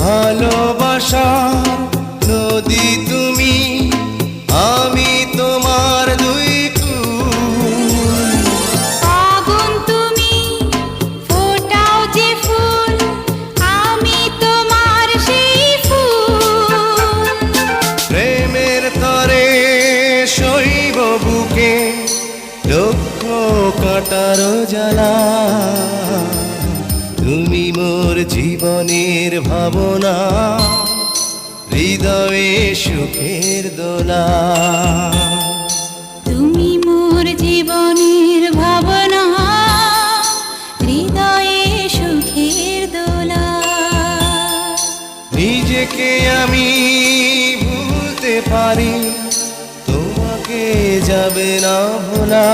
ভালোবাসা নদী তুমি, আমি তোমার দুই কুল। আগুন তুমি, ফোটাও যে ফুল, আমি তোমার সেই ফুল। প্রেমের তরে শৈব বুকে লক্ষ কাটার জ্বালা, তুমি মোর জীবনের ভাবনা, হৃদয়ে সুখের দোলা। তুমি মোর জীবনের ভাবনা, হৃদয়ে সুখের দোলা। নিজেকে আমি ভুলতে পারি, তোমাকে যাবে না ভোলা।